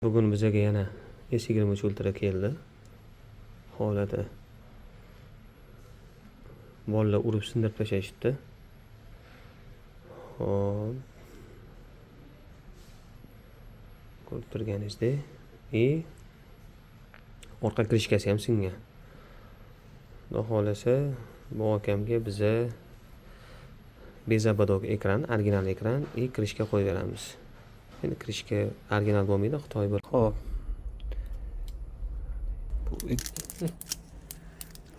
Bugun bizaga yana S23 Ultra keldi. Holati bolalar urib sindirib tashlashibdi. Hop. Ko'rib turganingizdek, orqa krishkasi ham singan. Xudo xolasa, bu akamga biza bezabadok ekran, original ekran krishka qo'yib beramiz. Endi krishka original bo'lmaydi, Xitoy bo'l. Xo'p.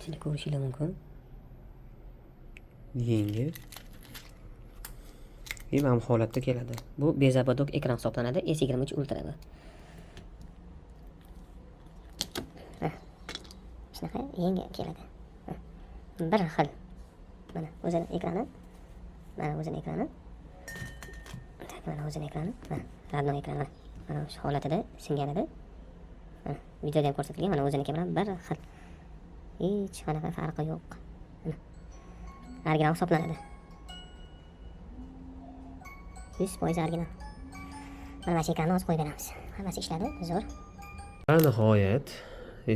Shuni ko'rishingiz mumkin. Yengil. Mana bu holatda keladi. Bu bezabadok ekran hisoblanadi. S23 Ultra bu. Shunaqa yengil keladi. Bir xil. Mana o'zini ekrani. Mana o'zini ekrani. Mana o'zini ekrani. Radno ekrani. Mana shu holatida singan edi. Videoda ham ko'rsatilgan. Mana o'ziniki bilan bir xil. Hech qanaqa farqi yo'q. Original hisoblanadi. 100% original. Mana shu ekranni hozir qo'yib beramiz. Hammasi ishladi, zo'r. Va nihoyat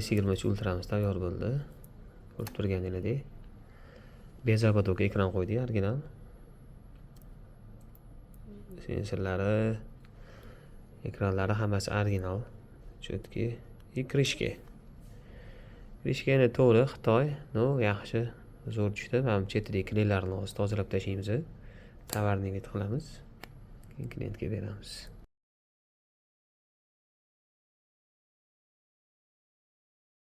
S23 Ultramiz tayyor bo'ldi. Ko'rib turganingizdek, bezabadok ekran qo'ydik, original. Sensorlari, ekranlari hammasi original. Chotki, krishka. Krishkani to'g'ri Xitoy, yaxshi, zo'r tushdi. Mana chetidagi kleylarni hozir tozalab tashlaymiz. Tovarni qilamiz. Keyin klientga beramiz.